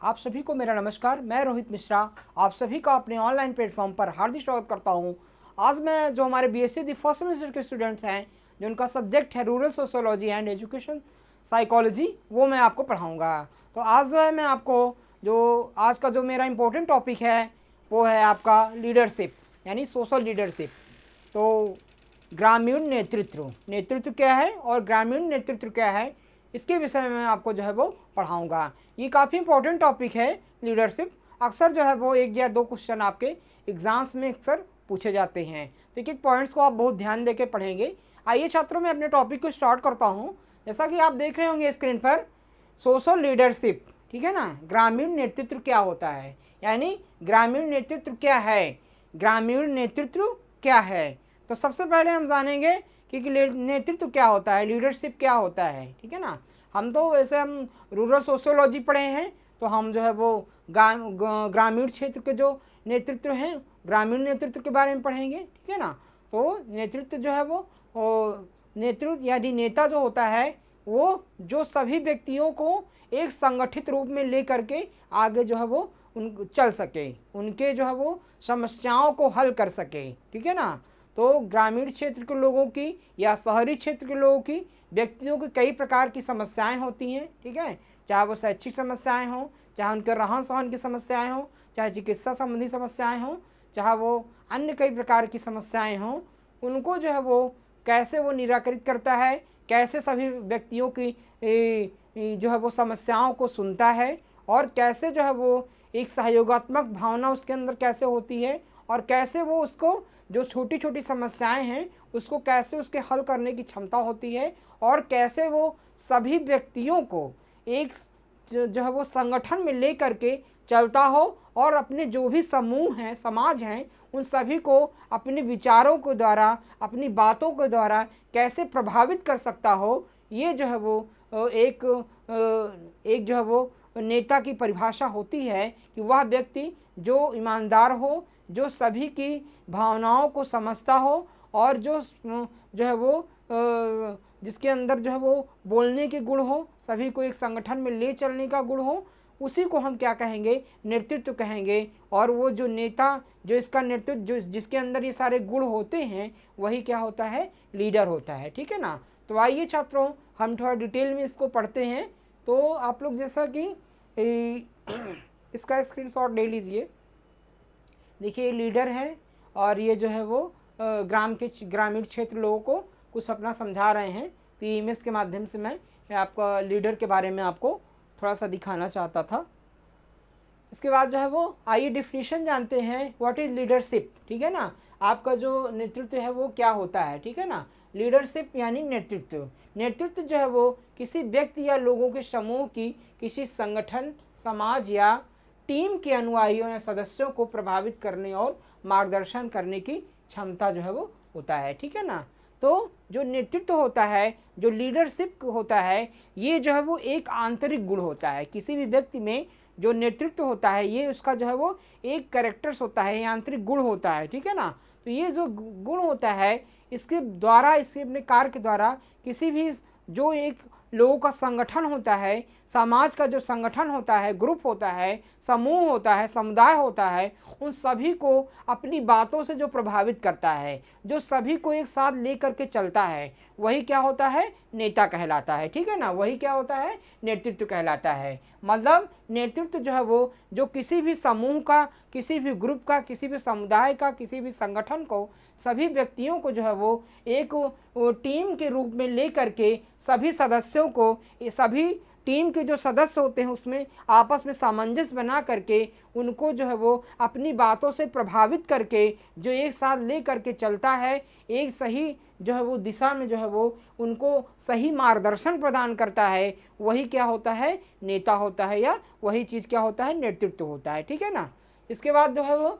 आप सभी को मेरा नमस्कार। मैं रोहित मिश्रा आप सभी का अपने ऑनलाइन प्लेटफॉर्म पर हार्दिक स्वागत करता हूं। आज मैं जो हमारे बीएससी दी फर्स्ट सेमेस्टर के स्टूडेंट्स हैं, जो उनका सब्जेक्ट है rural sociology and education psychology, वो मैं आपको पढ़ाऊंगा। तो आज जो है मैं आपको जो आज का जो मेरा इम्पोर्टेंट टॉपिक है वो है आपका लीडरशिप, यानी सोशल लीडरशिप। तो ग्रामीण नेतृत्व, नेतृत्व क्या है और ग्रामीण नेतृत्व क्या है, इसके विषय में मैं आपको जो है वो पढ़ाऊंगा। ये काफ़ी इंपॉर्टेंट टॉपिक है लीडरशिप। अक्सर जो है वो 1 या 2 क्वेश्चन आपके एग्जाम्स में अक्सर पूछे जाते हैं, तो एक पॉइंट्स को आप बहुत ध्यान देके पढ़ेंगे। आइए छात्रों, मैं अपने टॉपिक को स्टार्ट करता हूँ। जैसा कि आप देख रहे होंगे स्क्रीन पर, सोशल लीडरशिप, ठीक है ना। ग्रामीण नेतृत्व क्या होता है, यानी ग्रामीण नेतृत्व क्या है, ग्रामीण नेतृत्व क्या है। तो सबसे पहले हम जानेंगे कि नेतृत्व क्या होता है, लीडरशिप क्या होता है, ठीक है ना। हम तो वैसे हम रूरल सोशियोलॉजी पढ़े हैं, तो हम जो है वो ग्रामीण क्षेत्र के जो नेतृत्व हैं, ग्रामीण नेतृत्व के बारे में पढ़ेंगे, ठीक है ना। तो नेतृत्व जो है वो नेतृत्व यानी नेता जो होता है वो जो सभी व्यक्तियों को एक संगठित रूप में ले करके आगे जो है वो चल सके, उनके जो है वो समस्याओं को हल कर सके, ठीक है ना। तो ग्रामीण क्षेत्र के लोगों की या शहरी क्षेत्र के लोगों की व्यक्तियों की कई प्रकार की समस्याएं होती हैं, ठीक है। चाहे वो शैक्षिक समस्याएं हों, चाहे उनके रहन सहन की समस्याएं हों, चाहे चिकित्सा संबंधी समस्याएं हों, चाहे वो अन्य कई प्रकार की समस्याएं हों, उनको जो है वो कैसे वो निराकरित करता है, कैसे सभी व्यक्तियों की जो है वो समस्याओं को सुनता है, और कैसे जो है वो एक सहयोगात्मक भावना उसके अंदर कैसे होती है, और कैसे वो उसको जो छोटी छोटी समस्याएं हैं उसको कैसे उसके हल करने की क्षमता होती है, और कैसे वो सभी व्यक्तियों को एक जो है वो संगठन में ले करके चलता हो, और अपने जो भी समूह हैं, समाज हैं, उन सभी को अपने विचारों के द्वारा, अपनी बातों के द्वारा कैसे प्रभावित कर सकता हो। ये जो है वो एक जो है वो नेता की परिभाषा होती है कि वह व्यक्ति जो ईमानदार हो, जो सभी की भावनाओं को समझता हो, और जो है वो जिसके अंदर जो है वो बोलने के गुण हो, सभी को एक संगठन में ले चलने का गुण हो, उसी को हम क्या कहेंगे, नेतृत्व कहेंगे। और वो जो नेता, जो इसका नेतृत्व, जो जिसके अंदर ये सारे गुण होते हैं, वही क्या होता है, लीडर होता है, ठीक है ना। तो आइए छात्रों, हम थोड़ा डिटेल में इसको पढ़ते हैं। तो आप लोग जैसा कि इसका स्क्रीनशॉट ले लीजिए। देखिए, लीडर है और ये जो है वो ग्रामीण क्षेत्र लोगों को कुछ अपना समझा रहे हैं। तो इमेज के माध्यम से मैं आपका लीडर के बारे में आपको थोड़ा सा दिखाना चाहता था। इसके बाद जो है वो आइए डिफिनीशन जानते हैं, व्हाट इज लीडरशिप, ठीक है ना। आपका जो नेतृत्व है वो क्या होता है, ठीक है ना। लीडरशिप यानी नेतृत्व। नेतृत्व जो है वो किसी व्यक्ति या लोगों के समूह की किसी संगठन, समाज या टीम के अनुयायियों या सदस्यों को प्रभावित करने और मार्गदर्शन करने की क्षमता जो है वो होता है, ठीक है ना। तो जो नेतृत्व होता है, जो लीडरशिप होता है, ये जो है वो एक आंतरिक गुण होता है। किसी भी व्यक्ति में जो नेतृत्व होता है, ये उसका जो है वो एक कैरेक्टर्स होता है, आंतरिक गुण होता है, ठीक है ना। तो ये जो गुण होता है, इसके द्वारा, इसके अपने कार्य के द्वारा किसी भी जो एक लोगों का संगठन होता है, समाज का जो संगठन होता है, ग्रुप होता है, समूह होता है, समुदाय होता है, उन सभी को अपनी बातों से जो प्रभावित करता है, जो सभी को एक साथ ले करके चलता है, वही क्या होता है, नेता कहलाता है, ठीक है ना। वही क्या होता है, नेतृत्व कहलाता है। मतलब नेतृत्व जो है वो जो किसी भी समूह का, किसी भी ग्रुप का, किसी भी समुदाय का, किसी भी संगठन को, सभी व्यक्तियों को जो है वो एक टीम के रूप में ले करके सभी सदस्यों को, सभी टीम के जो सदस्य होते हैं उसमें आपस में सामंजस्य बना करके उनको जो है वो अपनी बातों से प्रभावित करके जो एक साथ ले करके चलता है, एक सही जो है वो दिशा में जो है वो उनको सही मार्गदर्शन प्रदान करता है, वही क्या होता है, नेता होता है, या वही चीज़ क्या होता है, नेतृत्व होता है, ठीक है ना। इसके बाद जो है वो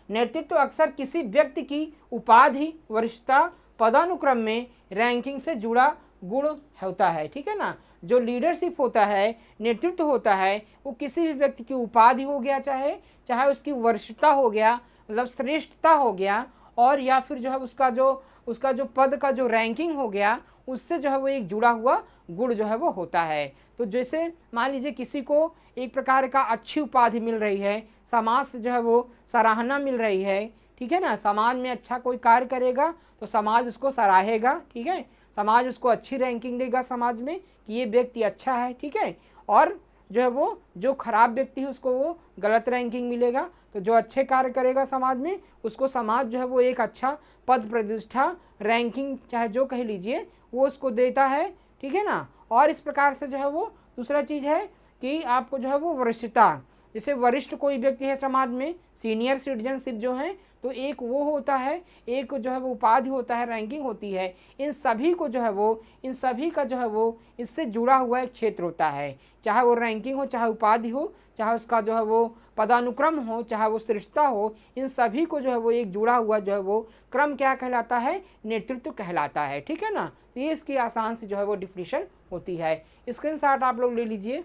नेतृत्व अक्सर किसी व्यक्ति की उपाधि, वरिष्ठता, पदानुक्रम में रैंकिंग से जुड़ा गुण होता है, ठीक है ना। जो लीडरशिप होता है, नेतृत्व होता है, वो किसी भी व्यक्ति की उपाधि हो गया, चाहे उसकी वरिष्ठता हो गया, मतलब श्रेष्ठता हो गया, और या फिर जो है उसका जो उसका जो पद का जो रैंकिंग हो गया उससे जो है वो एक जुड़ा हुआ गुण जो है वो होता है। तो जैसे मान लीजिए किसी को एक प्रकार का अच्छी उपाधि मिल रही है, समाज से जो है वो सराहना मिल रही है, ठीक है ना, समाज में अच्छा कोई कार्य करेगा तो समाज उसको सराहेगा, ठीक है, समाज उसको अच्छी रैंकिंग देगा समाज में कि ये व्यक्ति अच्छा है, ठीक है, और जो है वो जो खराब व्यक्ति है उसको वो गलत रैंकिंग मिलेगा। तो जो अच्छे कार्य करेगा समाज में उसको समाज जो है वो एक अच्छा पद प्रतिष्ठा रैंकिंग चाहे जो कह लीजिए वो उसको देता है, ठीक है ना। और इस प्रकार से जो है वो दूसरा चीज़ है कि आपको जो है वो वरिष्ठता, जैसे वरिष्ठ कोई व्यक्ति है समाज में, सीनियर सिटीजनशिप जो है, तो एक वो होता है, एक जो है वो उपाधि होता है, रैंकिंग होती है। इन सभी को जो है वो, इन सभी का जो है वो इससे जुड़ा हुआ एक क्षेत्र होता है, चाहे वो रैंकिंग हो, चाहे उपाधि हो, चाहे उसका जो है वो पदानुक्रम हो, चाहे वो श्रेष्ठता हो, इन सभी को जो है वो एक जुड़ा हुआ जो है वो क्रम क्या कहलाता है, नेतृत्व कहलाता है, ठीक है ना। तो ये इसकी आसान से जो है वो डिफिनीशन होती है। स्क्रीनशॉट आप लोग ले लीजिए।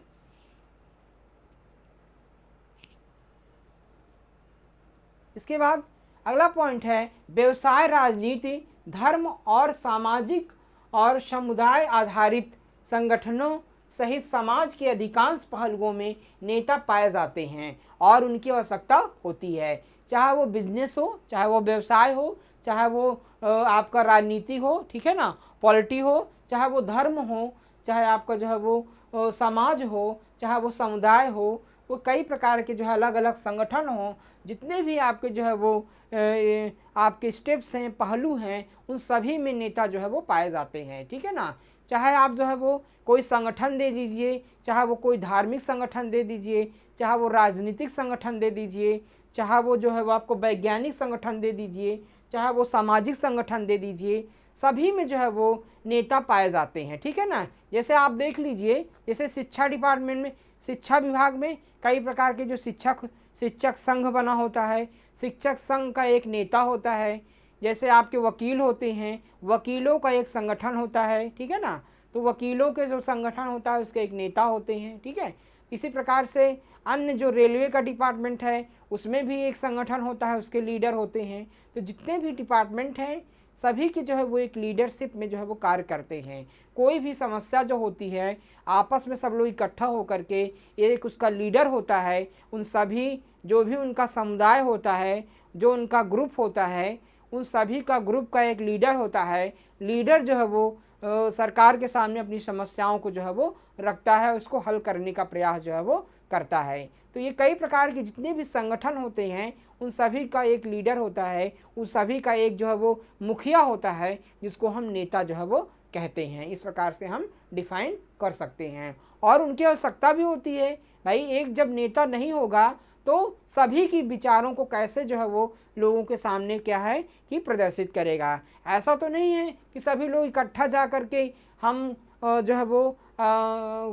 इसके बाद अगला पॉइंट है व्यवसाय, राजनीति, धर्म और सामाजिक और समुदाय आधारित संगठनों सहित समाज के अधिकांश पहलुओं में नेता पाए जाते हैं और उनकी आवश्यकता होती है। चाहे वो बिजनेस हो, चाहे वो व्यवसाय हो, चाहे वो आपका राजनीति हो, ठीक है ना, पॉलिटी हो, चाहे वो धर्म हो, चाहे आपका जो है वो समाज हो, चाहे वो समुदाय हो, वो कई प्रकार के जो है अलग अलग संगठन हों, जितने भी आपके जो है वो आपके स्टेप्स हैं, पहलू हैं, उन सभी में नेता जो है वो पाए जाते हैं, ठीक है ना। चाहे आप जो है वो कोई संगठन दे दीजिए, चाहे वो कोई धार्मिक संगठन दे दीजिए, चाहे वो राजनीतिक संगठन दे दीजिए, चाहे वो जो है वो आपको वैज्ञानिक संगठन दे दीजिए, चाहे वो सामाजिक संगठन दे दीजिए, सभी में जो है वो नेता पाए जाते हैं, ठीक है ना। जैसे आप देख लीजिए, जैसे शिक्षा डिपार्टमेंट में, शिक्षा विभाग में कई प्रकार के जो शिक्षक संघ बना होता है, शिक्षक संघ का एक नेता होता है। जैसे आपके वकील होते हैं, वकीलों का एक संगठन होता है, ठीक है ना, तो वकीलों के जो संगठन होता है उसके एक नेता होते हैं, ठीक है। इसी प्रकार से अन्य जो रेलवे का डिपार्टमेंट है उसमें भी एक संगठन होता है, उसके लीडर होते हैं। तो जितने भी डिपार्टमेंट हैं सभी की जो है वो एक लीडरशिप में जो है वो कार्य करते हैं। कोई भी समस्या जो होती है आपस में सब लोग इकट्ठा होकर के एक उसका लीडर होता है, उन सभी जो भी उनका समुदाय होता है, जो उनका ग्रुप होता है, उन सभी का ग्रुप का एक लीडर होता है। लीडर जो है वो सरकार के सामने अपनी समस्याओं को जो है वो रखता है, उसको हल करने का प्रयास जो है वो करता है। तो ये कई प्रकार के जितने भी संगठन होते हैं उन सभी का एक लीडर होता है, उन सभी का एक जो है वो मुखिया होता है, जिसको हम नेता जो है वो कहते हैं। इस प्रकार से हम डिफाइन कर सकते हैं। और उनकी आवश्यकता भी होती है, भाई एक जब नेता नहीं होगा तो सभी की विचारों को कैसे जो है वो लोगों के सामने क्या है कि प्रदर्शित करेगा। ऐसा तो नहीं है कि सभी लोग इकट्ठा जा कर के हम जो है वो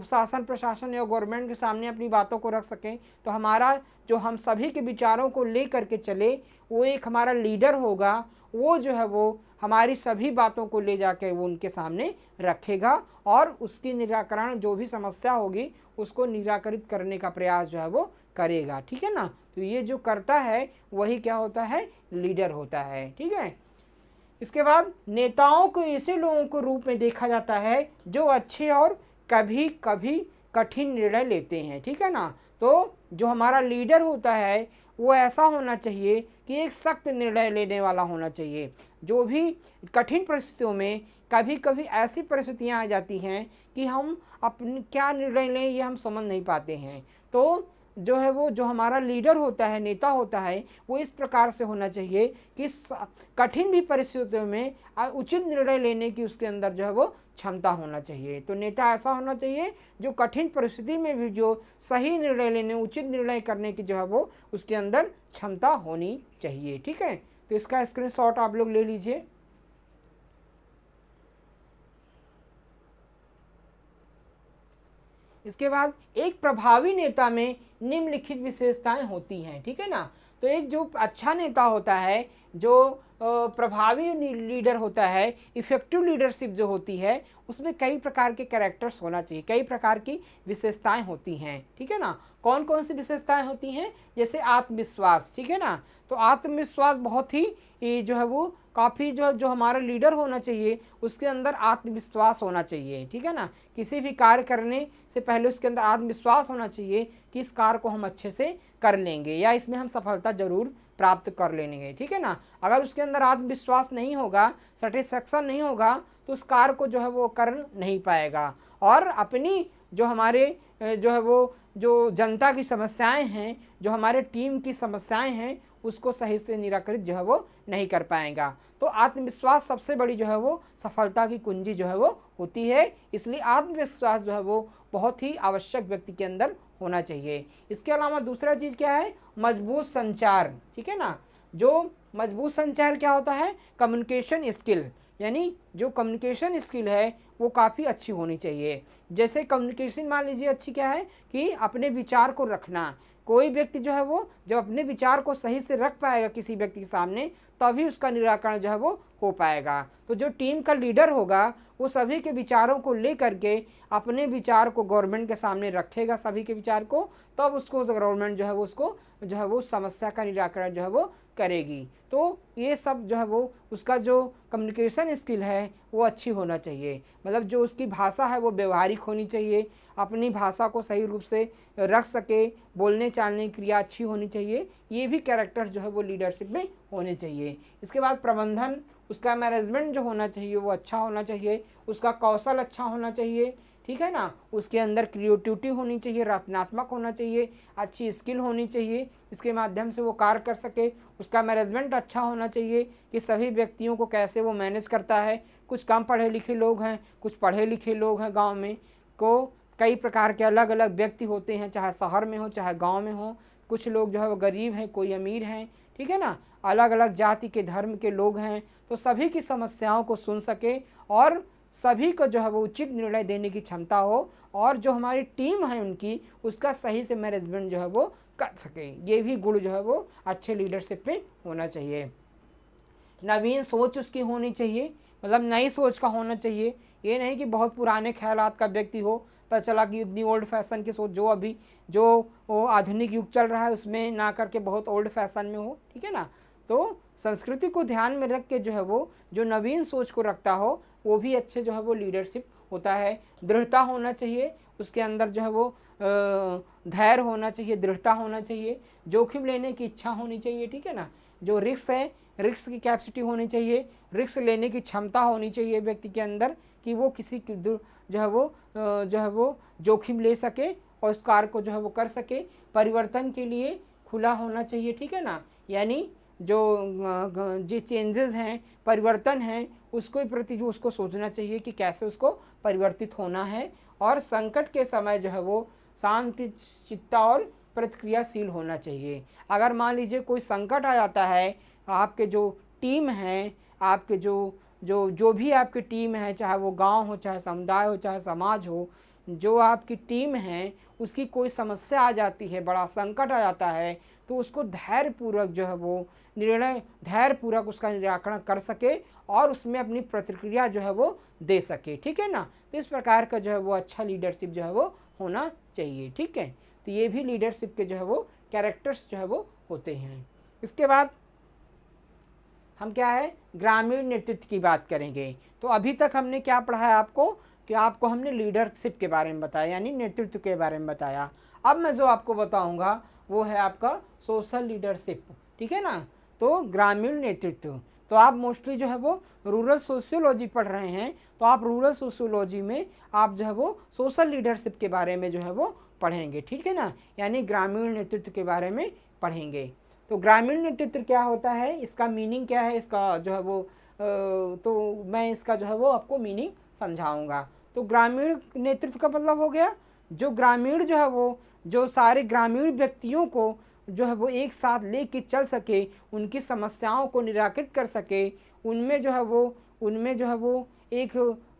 शासन प्रशासन या गवर्नमेंट के सामने अपनी बातों को रख सकें। तो हमारा जो हम सभी के विचारों को ले करके चले, वो एक हमारा लीडर होगा, वो जो है वो हमारी सभी बातों को ले जाके वो उनके सामने रखेगा और उसकी निराकरण जो भी समस्या होगी उसको निराकरित करने का प्रयास जो है वो करेगा, ठीक है ना। तो ये जो करता है वही क्या होता है, लीडर होता है, ठीक है। इसके बाद नेताओं को ऐसे लोगों के रूप में देखा जाता है जो अच्छे और कभी कभी कठिन निर्णय लेते हैं, ठीक है ना। तो जो हमारा लीडर होता है वो ऐसा होना चाहिए कि एक सख्त निर्णय लेने वाला होना चाहिए। जो भी कठिन परिस्थितियों में कभी कभी ऐसी परिस्थितियां आ जाती हैं कि हम अपने क्या निर्णय लें ये हम समझ नहीं पाते हैं, तो जो है वो जो हमारा लीडर होता है, नेता होता है, वो इस प्रकार से होना चाहिए कि कठिन भी परिस्थितियों में उचित निर्णय लेने की उसके अंदर जो है वो क्षमता होना चाहिए। तो नेता ऐसा होना चाहिए जो कठिन परिस्थिति में भी जो सही निर्णय लेने, उचित निर्णय करने की जो है वो उसके अंदर क्षमता होनी चाहिए, ठीक है। तो इसका स्क्रीनशॉट आप लोग ले लीजिए। इसके बाद एक प्रभावी नेता में निम्नलिखित विशेषताएं होती हैं, ठीक है ना। तो एक जो अच्छा नेता होता है, जो प्रभावी लीडर होता है, इफेक्टिव लीडरशिप जो होती है, उसमें कई प्रकार के कैरेक्टर्स होना चाहिए, कई प्रकार की विशेषताएं होती हैं, ठीक है ना। कौन कौन सी विशेषताएं होती हैं, जैसे आत्मविश्वास, ठीक है ना। तो आत्मविश्वास बहुत ही जो है वो काफ़ी जो जो हमारा लीडर होना चाहिए उसके अंदर आत्मविश्वास होना चाहिए, ठीक है ना। किसी भी कार्य करने से पहले उसके अंदर आत्मविश्वास होना चाहिए कि इस कार्य को हम अच्छे से कर लेंगे या इसमें हम सफलता जरूर प्राप्त कर लेंगे, ठीक है ना। अगर उसके अंदर आत्मविश्वास नहीं होगा, सेटिस्फैक्शन नहीं होगा, तो उस कार्य को जो है वो कर नहीं पाएगा और अपनी जो हमारे जो है वो जो जनता की समस्याएं हैं, जो हमारे टीम की समस्याएं हैं, उसको सही से निराकरित जो है वो नहीं कर पाएगा। तो आत्मविश्वास सबसे बड़ी जो है वो सफलता की कुंजी जो है वो होती है। इसलिए आत्मविश्वास जो है वो बहुत ही आवश्यक व्यक्ति के अंदर होना चाहिए। इसके अलावा दूसरा चीज़ क्या है, मजबूत संचार, ठीक है ना। जो मजबूत संचार क्या होता है, कम्युनिकेशन स्किल, यानी जो कम्युनिकेशन स्किल है वो काफ़ी अच्छी होनी चाहिए। जैसे कम्युनिकेशन मान लीजिए अच्छी क्या है कि अपने विचार को रखना। कोई व्यक्ति जो है वो जब अपने विचार को सही से रख पाएगा किसी व्यक्ति के सामने, तभी उसका निराकरण जो है वो हो पाएगा। तो जो टीम का लीडर होगा वो सभी के विचारों को ले करके अपने विचार को गवर्नमेंट के सामने रखेगा, सभी के विचार को, तब उसको गवर्नमेंट जो है वो उसको जो है वो समस्या का निराकरण जो है वो करेगी। तो ये सब जो है वो उसका जो कम्युनिकेशन स्किल है वो अच्छी होना चाहिए। मतलब जो उसकी भाषा है वो व्यवहारिक होनी चाहिए, अपनी भाषा को सही रूप से रख सके, बोलने चालने की क्रिया अच्छी होनी चाहिए। ये भी कैरेक्टर जो है वो लीडरशिप में होने चाहिए। इसके बाद प्रबंधन, उसका मैनेजमेंट जो होना चाहिए वो अच्छा होना चाहिए, उसका कौशल अच्छा होना चाहिए, ठीक है ना। उसके अंदर क्रिएटिविटी होनी चाहिए, रचनात्मक होना चाहिए, अच्छी स्किल होनी चाहिए, इसके माध्यम से वो कार्य कर सके। उसका मैनेजमेंट अच्छा होना चाहिए कि सभी व्यक्तियों को कैसे वो मैनेज करता है। कुछ कम पढ़े लिखे लोग हैं, कुछ पढ़े लिखे लोग हैं, गांव में को कई प्रकार के अलग अलग व्यक्ति होते हैं, चाहे शहर में हो चाहे गांव में हो। कुछ लोग जो है वो गरीब हैं, कोई अमीर हैं, ठीक है ना। अलग अलग जाति के धर्म के लोग हैं, तो सभी की समस्याओं को सुन सके और सभी को जो है वो उचित निर्णय देने की क्षमता हो और जो हमारी टीम है उनकी उसका सही से मैनेजमेंट जो है वो कर सके। ये भी गुण जो है वो अच्छे लीडरशिप में होना चाहिए। नवीन सोच उसकी होनी चाहिए, मतलब नई सोच का होना चाहिए। ये नहीं कि बहुत पुराने ख्यालात का व्यक्ति हो, पता चला कि इतनी ओल्ड फैशन की सोच, जो अभी जो वो आधुनिक युग चल रहा है उसमें ना करके बहुत ओल्ड फैशन में हो, ठीक है ना। तो संस्कृति को ध्यान में रख के जो है वो जो नवीन सोच को रखता हो वो भी अच्छे जो है वो लीडरशिप होता है। दृढ़ता होना चाहिए, उसके अंदर जो है वो धैर्य होना चाहिए, दृढ़ता होना चाहिए, जोखिम लेने की इच्छा होनी चाहिए, ठीक है ना। जो रिस्क है, रिस्क की कैपेसिटी होनी चाहिए, रिस्क लेने की क्षमता होनी चाहिए व्यक्ति के अंदर कि वो किसी की जो है वो जोखिम ले सके और उस कार्य को जो है वो कर सके। परिवर्तन के लिए खुला होना चाहिए, ठीक है ना। यानी जो चेंजेस हैं, परिवर्तन हैं, उसके प्रति जो उसको सोचना चाहिए कि कैसे उसको परिवर्तित होना है। और संकट के समय जो है वो शांति चित्ता और प्रतिक्रियाशील होना चाहिए। अगर मान लीजिए कोई संकट आ जाता है, आपके जो टीम हैं, आपके जो भी आपकी टीम है, चाहे वो गांव हो, चाहे समुदाय हो, चाहे समाज हो, जो आपकी टीम है उसकी कोई समस्या आ जाती है, बड़ा संकट आ जाता है, तो उसको धैर्यपूर्वक जो है वो धैर्यपूर्वक उसका निराकरण कर सके और उसमें अपनी प्रतिक्रिया जो है वो दे सके, ठीक है ना। तो इस प्रकार का जो है वो अच्छा लीडरशिप जो है वो होना चाहिए, ठीक है। तो ये भी लीडरशिप के जो है वो कैरेक्टर्स जो है वो होते हैं। इसके बाद हम क्या है, ग्रामीण नेतृत्व की बात करेंगे। तो अभी तक हमने क्या पढ़ा है आपको कि आपको हमने लीडरशिप के बारे में बताया, यानी नेतृत्व के बारे में बताया। अब मैं जो आपको बताऊंगा वो है आपका सोशल लीडरशिप, ठीक है ना। तो ग्रामीण नेतृत्व, तो आप मोस्टली जो है वो रूरल सोशियोलॉजी पढ़ रहे हैं, तो आप रूरल सोशियोलॉजी में आप जो है वो सोशल लीडरशिप के बारे में जो है वो पढ़ेंगे, ठीक है ना। यानी ग्रामीण नेतृत्व के बारे में पढ़ेंगे। तो ग्रामीण नेतृत्व क्या होता है, इसका मीनिंग क्या है, इसका जो है वो तो मैं इसका जो है वो आपको मीनिंग समझाऊंगा। तो ग्रामीण नेतृत्व का मतलब हो गया जो ग्रामीण जो है वो जो सारे ग्रामीण व्यक्तियों को जो है वो एक साथ लेके चल सके, उनकी समस्याओं को निराकृत कर सके, उनमें जो है वो एक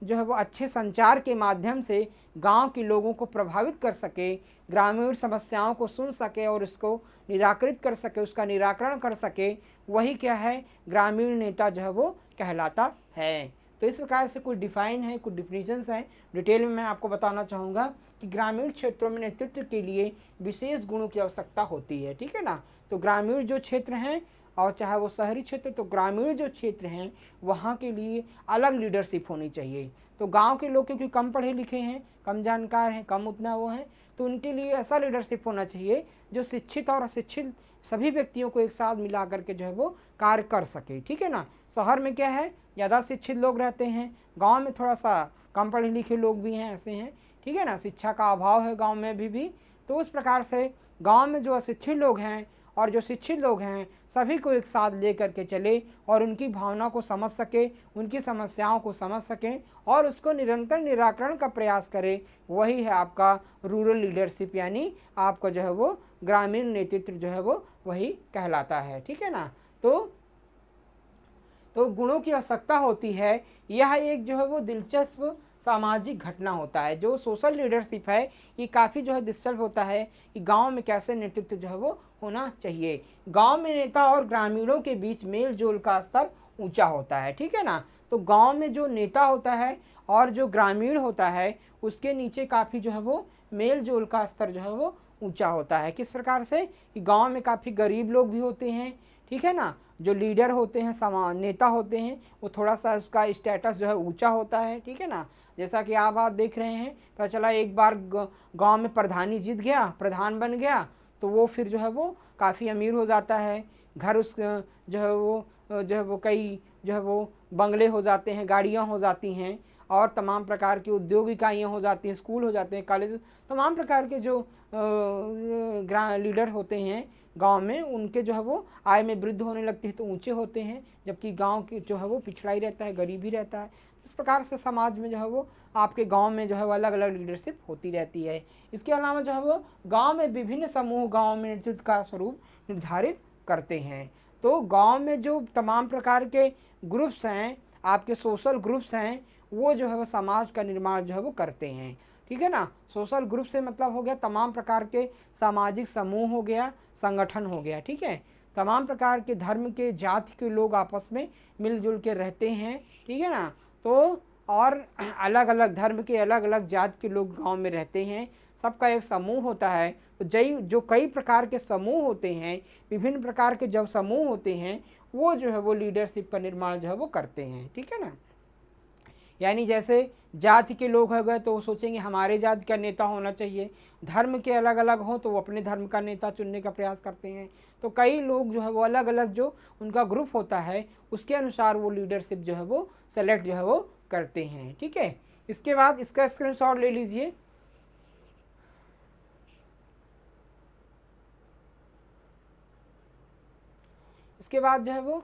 जो है वो अच्छे संचार के माध्यम से गांव के लोगों को प्रभावित कर सके, ग्रामीण समस्याओं को सुन सके और उसको निराकृत कर सके, उसका निराकरण कर सके, वही क्या है, ग्रामीण नेता जो है वो कहलाता है। तो इस प्रकार से कुछ डिफाइन है, कुछ डिफिनीशंस हैं। डिटेल में मैं आपको बताना चाहूँगा कि ग्रामीण क्षेत्रों में नेतृत्व के लिए विशेष गुणों की आवश्यकता होती है, ठीक है ना। तो ग्रामीण जो क्षेत्र हैं और चाहे वो शहरी क्षेत्र, तो ग्रामीण जो क्षेत्र हैं वहाँ के लिए अलग लीडरशिप होनी चाहिए। तो गांव के लोग क्योंकि कम पढ़े लिखे हैं, कम जानकार हैं, कम उतना वो हैं, तो उनके लिए ऐसा लीडरशिप होना चाहिए जो शिक्षित और अशिक्षित सभी व्यक्तियों को एक साथ मिला करके जो है वो कार्य कर सके। ठीक है ना। शहर में क्या है, ज़्यादा शिक्षित लोग रहते हैं, गांव में थोड़ा सा कम पढ़े लिखे लोग भी हैं, ऐसे हैं। ठीक है ना, शिक्षा का अभाव है गांव में भी। तो उस प्रकार से गांव में जो अशिक्षित लोग हैं और जो शिक्षित लोग हैं सभी को एक साथ ले करके चले और उनकी भावना को समझ सके, उनकी समस्याओं को समझ सकें और उसको निरंतर निराकरण का प्रयास करें, वही है आपका रूरल लीडरशिप, यानी आपका जो है वो ग्रामीण नेतृत्व जो है वो वही कहलाता है। ठीक है ना। तो गुणों की आवश्यकता होती है। यह एक जो है वो दिलचस्प सामाजिक घटना होता है। जो सोशल लीडरशिप है ये काफ़ी जो है दिलचस्प होता है कि गांव में कैसे नेतृत्व जो है वो होना चाहिए। गांव में नेता और ग्रामीणों के बीच मेल जोल का स्तर ऊंचा होता है। ठीक है ना। तो गांव में जो नेता होता है और जो ग्रामीण होता है उसके नीचे काफ़ी जो है वो मेल जोल का स्तर जो है वो ऊंचा होता है। किस प्रकार से कि गांव में काफ़ी गरीब लोग भी होते हैं। ठीक है ना। जो लीडर होते हैं, नेता होते हैं, वो थोड़ा सा उसका स्टेटस जो है ऊंचा होता है। ठीक है ना। जैसा कि आप देख रहे हैं, तो चला एक बार गांव में प्रधानी जीत गया, प्रधान बन गया, तो वो फिर जो है वो काफ़ी अमीर हो जाता है। घर उस जो है वो कई जो है वो बंगले हो जाते हैं, गाड़ियाँ हो जाती हैं और तमाम प्रकार की उद्योग इकाइयाँ हो जाती हैं, स्कूल हो जाते हैं, कॉलेज, तमाम प्रकार के जो लीडर होते हैं गांव में, उनके जो है वो आय में वृद्धि होने लगती है तो ऊंचे होते हैं, जबकि गांव के जो है वो पिछड़ा ही रहता है, गरीब ही रहता है। इस प्रकार से समाज में जो है वो आपके गांव में जो है वो अलग अलग लीडरशिप होती रहती है। इसके अलावा जो है वो गांव में विभिन्न समूह गांव में नेतृत्व का स्वरूप निर्धारित करते हैं। तो गांव में जो तमाम प्रकार के ग्रुप्स हैं, आपके सोशल ग्रुप्स हैं, वो जो है वो समाज का निर्माण जो है वो करते हैं। ठीक है ना। सोशल ग्रुप से मतलब हो गया तमाम प्रकार के सामाजिक समूह हो गया, संगठन हो गया। ठीक है। तमाम प्रकार के धर्म के, जाति के लोग आपस में मिलजुल के रहते हैं। ठीक है ना। तो और अलग अलग धर्म के, अलग अलग जाति के लोग गांव में रहते हैं, सबका एक समूह होता है। तो जो कई प्रकार के समूह होते हैं, विभिन्न प्रकार के जब समूह होते हैं, वो जो है वो लीडरशिप का निर्माण जो है वो करते हैं। ठीक है ना। यानी जैसे जाति के लोग हो गए तो वो सोचेंगे हमारे जाति का नेता होना चाहिए, धर्म के अलग अलग हों तो वो अपने धर्म का नेता चुनने का प्रयास करते हैं। तो कई लोग जो है वो अलग अलग जो उनका ग्रुप होता है उसके अनुसार वो लीडरशिप जो है वो सेलेक्ट जो है वो करते हैं। ठीक है। इसके बाद इसका स्क्रीनशॉट ले लीजिए। इसके बाद जो है वो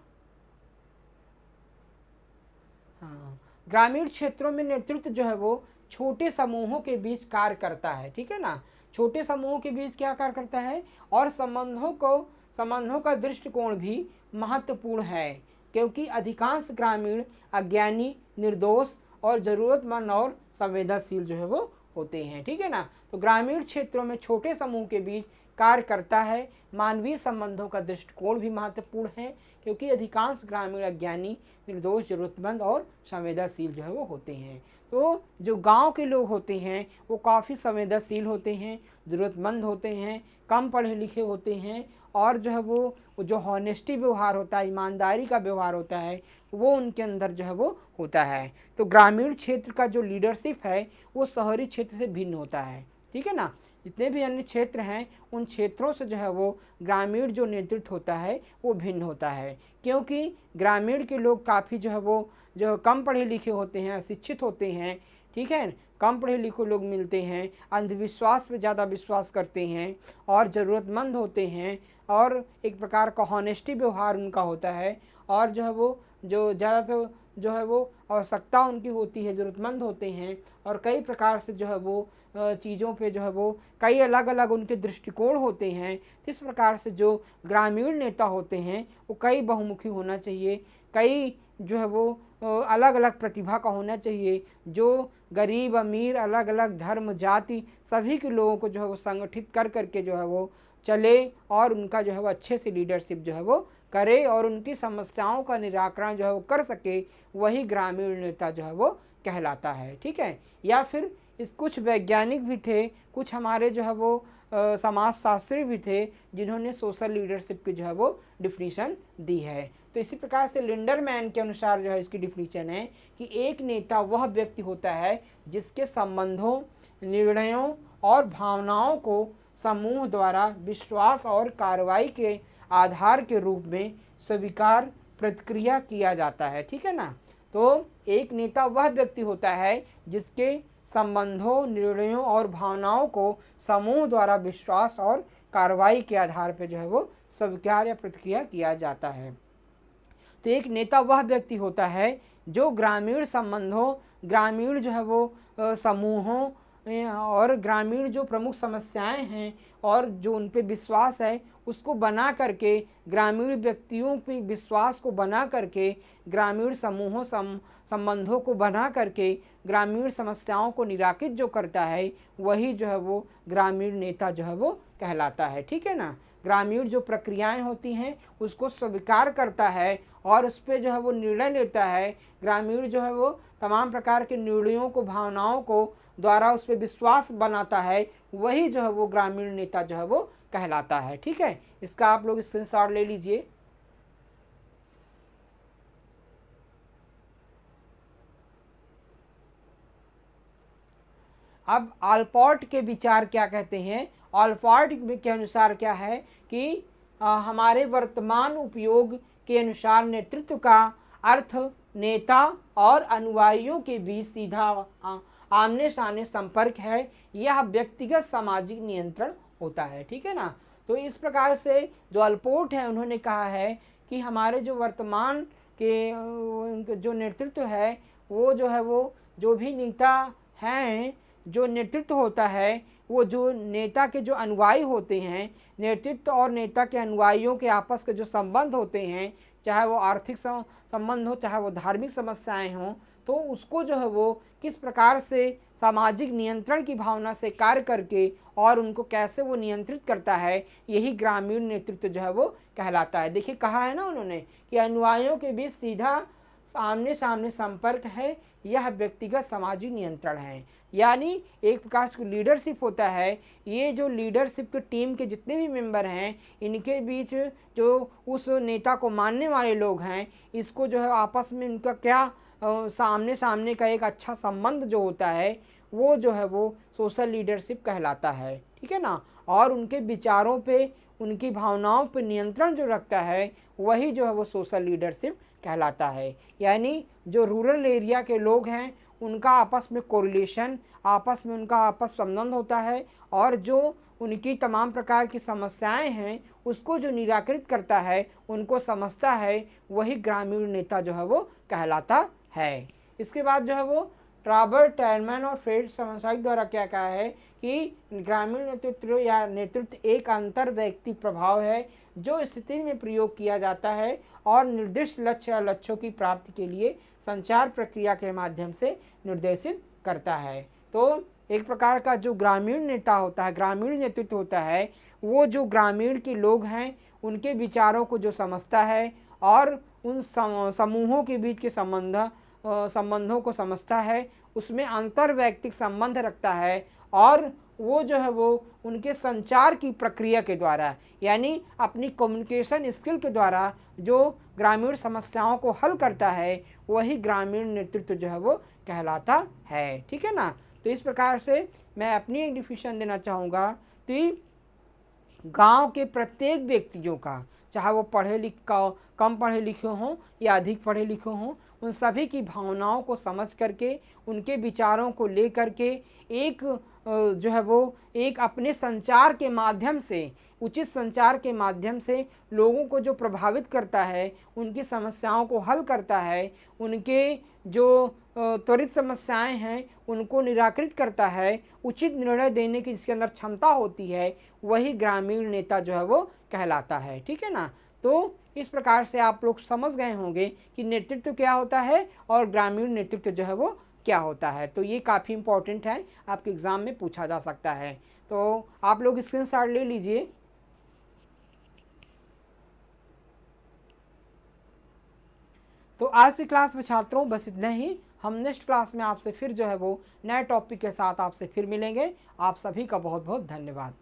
ग्रामीण क्षेत्रों में नेतृत्व जो है वो छोटे समूहों के बीच कार्य करता है। ठीक है ना। छोटे समूहों के बीच क्या कार्य करता है, और संबंधों का दृष्टिकोण भी महत्वपूर्ण है, क्योंकि अधिकांश ग्रामीण अज्ञानी, निर्दोष और ज़रूरतमंद और संवेदनशील जो है वो होते हैं। ठीक है ना। तो ग्रामीण क्षेत्रों में छोटे समूह के बीच कार्य करता है। मानवीय संबंधों का दृष्टिकोण भी महत्वपूर्ण है, क्योंकि अधिकांश ग्रामीण अज्ञानी, निर्दोष, जरूरतमंद और संवेदनशील जो है वो होते हैं। तो जो गांव के लोग होते हैं वो काफ़ी संवेदनशील होते हैं, ज़रूरतमंद होते हैं, कम पढ़े लिखे होते हैं, और जो है वो जो हॉनेस्टी व्यवहार होता है, ईमानदारी का व्यवहार होता है, वो उनके अंदर जो है वो होता है। तो ग्रामीण क्षेत्र का जो लीडरशिप है वो शहरी क्षेत्र से भिन्न होता है। ठीक है ना। जितने भी अन्य क्षेत्र हैं उन क्षेत्रों से जो है वो ग्रामीण जो नेतृत्व होता है वो भिन्न होता है, क्योंकि ग्रामीण के लोग काफ़ी जो है वो जो कम पढ़े लिखे होते हैं, अशिक्षित होते हैं। ठीक है। कम पढ़े लिखे लोग मिलते हैं, अंधविश्वास पे ज़्यादा विश्वास करते हैं और ज़रूरतमंद होते हैं, और एक प्रकार का हॉनेस्टी व्यवहार उनका होता है, और जो है वो जो ज़्यादातर जो है वो आवश्यकता उनकी होती है, ज़रूरतमंद होते हैं, और कई प्रकार से जो है वो चीज़ों पे जो है वो कई अलग अलग उनके दृष्टिकोण होते हैं। इस प्रकार से जो ग्रामीण नेता होते हैं वो कई बहुमुखी होना चाहिए, कई जो है वो अलग अलग प्रतिभा का होना चाहिए, जो गरीब अमीर, अलग अलग धर्म जाति सभी के लोगों को जो है वो संगठित कर करके जो है वो चले, और उनका जो है वो अच्छे से लीडरशिप जो है वो करे, और उनकी समस्याओं का निराकरण जो है वो कर सके, वही ग्रामीण नेता जो है वो कहलाता है। ठीक है। या फिर कुछ वैज्ञानिक भी थे, कुछ हमारे जो है वो समाजशास्त्री भी थे जिन्होंने सोशल लीडरशिप की जो है वो डिफिनीशन दी है। तो इसी प्रकार से लिंडरमैन के अनुसार जो है इसकी डिफिनीशन है कि एक नेता वह व्यक्ति होता है जिसके संबंधों, निर्णयों और भावनाओं को समूह द्वारा विश्वास और कार्रवाई के आधार के रूप में स्वीकार प्रतिक्रिया किया जाता है। ठीक है ना। तो एक नेता वह व्यक्ति होता है जिसके संबंधों, निर्णयों और भावनाओं को समूह द्वारा विश्वास और कार्रवाई के आधार पर जो है वो स्वीकार या प्रतिक्रिया किया जाता है। तो एक नेता वह व्यक्ति होता है जो ग्रामीण संबंधों, ग्रामीण जो है वो समूहों और ग्रामीण जो प्रमुख समस्याएं हैं और जो उन पे विश्वास है उसको बना करके, ग्रामीण व्यक्तियों पे विश्वास को बना करके, ग्रामीण समूहों संबंधों को बना करके ग्रामीण समस्याओं को निराकृत जो करता है वही जो है वो ग्रामीण नेता जो है वो कहलाता है। ठीक है ना। ग्रामीण जो प्रक्रियाएं होती हैं उसको स्वीकार करता है और उस पर जो है वो निर्णय लेता है। ग्रामीण जो है वो तमाम प्रकार के निर्णयों को, भावनाओं को द्वारा उस पर विश्वास बनाता है, वही जो है वो ग्रामीण नेता जो है वो कहलाता है। ठीक है। इसका आप लोग स्क्रीनशॉट ले लीजिए। अब ऑलपोर्ट के विचार क्या कहते हैं। ऑलपोर्ट के अनुसार क्या है कि हमारे वर्तमान उपयोग के अनुसार नेतृत्व का अर्थ नेता और अनुयायियों के बीच सीधा आमने सामने संपर्क है। यह व्यक्तिगत सामाजिक नियंत्रण होता है। ठीक है ना। तो इस प्रकार से जो ऑलपोर्ट है उन्होंने कहा है कि हमारे जो वर्तमान के जो नेतृत्व है वो जो है वो जो भी नेता हैं, जो नेतृत्व होता है वो जो नेता के जो अनुयायी होते हैं, नेतृत्व और नेता के अनुयायियों के आपस के जो संबंध होते हैं, चाहे वो आर्थिक संबंध हो, चाहे वो धार्मिक समस्याएं हों, तो उसको जो है वो किस प्रकार से सामाजिक नियंत्रण की भावना से कार्य करके और उनको कैसे वो नियंत्रित करता है, यही ग्रामीण नेतृत्व जो है वो कहलाता है। देखिए कहा है ना उन्होंने कि अनुयायियों के बीच सीधा आमने सामने संपर्क है, यह व्यक्तिगत सामाजिक नियंत्रण है। यानी एक प्रकार से लीडरशिप होता है। ये जो लीडरशिप की टीम के जितने भी मेंबर हैं इनके बीच जो उस नेता को मानने वाले लोग हैं, इसको जो है आपस में इनका क्या सामने सामने का एक अच्छा संबंध जो होता है वो जो है वो सोशल लीडरशिप कहलाता है। ठीक है ना। और उनके विचारों पे, उनकी भावनाओं पे नियंत्रण जो रखता है वही जो है वो सोशल लीडरशिप कहलाता है। यानी जो रूरल एरिया के लोग हैं उनका आपस में कोरिलेशन, आपस में उनका आपस संबंध होता है और जो उनकी तमाम प्रकार की समस्याएं हैं उसको जो निराकृत करता है, उनको समझता है, वही ग्रामीण नेता जो है वो कहलाता है। इसके बाद जो है वो रॉबर्ट टैलमैन और फ्रेड समसाइक द्वारा क्या कहा है कि ग्रामीण नेतृत्व या नेतृत्व एक अंतर व्यक्ति प्रभाव है जो स्थिति में प्रयोग किया जाता है और निर्दिष्ट लक्ष्य या लक्ष्यों की प्राप्ति के लिए संचार प्रक्रिया के माध्यम से निर्देशित करता है। तो एक प्रकार का जो ग्रामीण नेता होता है, ग्रामीण नेतृत्व होता है, वो जो ग्रामीण के लोग हैं उनके विचारों को जो समझता है और उन समूहों के बीच के संबंधों को समझता है, उसमें अंतर वैयक्तिक संबंध रखता है और वो जो है वो उनके संचार की प्रक्रिया के द्वारा, यानी अपनी कम्युनिकेशन स्किल के द्वारा जो ग्रामीण समस्याओं को हल करता है, वही ग्रामीण नेतृत्व जो है वो कहलाता है। ठीक है ना। तो इस प्रकार से मैं अपनी एक डिफिनेशन देना चाहूँगा कि गांव के प्रत्येक व्यक्तियों का, चाहे वो कम पढ़े लिखे हों या अधिक पढ़े लिखे हों, उन सभी की भावनाओं को समझ करके, उनके विचारों को ले करके एक जो है वो एक अपने संचार के माध्यम से, उचित संचार के माध्यम से लोगों को जो प्रभावित करता है, उनकी समस्याओं को हल करता है, उनके जो त्वरित समस्याएं हैं उनको निराकृत करता है, उचित निर्णय देने की जिसके अंदर क्षमता होती है, वही ग्रामीण नेता जो है वो कहलाता है। ठीक है ना। तो इस प्रकार से आप लोग समझ गए होंगे कि नेतृत्व क्या होता है और ग्रामीण नेतृत्व जो है वो क्या होता है। तो ये काफ़ी इंपॉर्टेंट है, आपके एग्ज़ाम में पूछा जा सकता है। तो आप लोग स्क्रीनशॉट ले लीजिए। तो आज की क्लास में छात्रों बस इतना ही। हम नेक्स्ट क्लास में आपसे फिर जो है वो नए टॉपिक के साथ आपसे फिर मिलेंगे। आप सभी का बहुत बहुत धन्यवाद।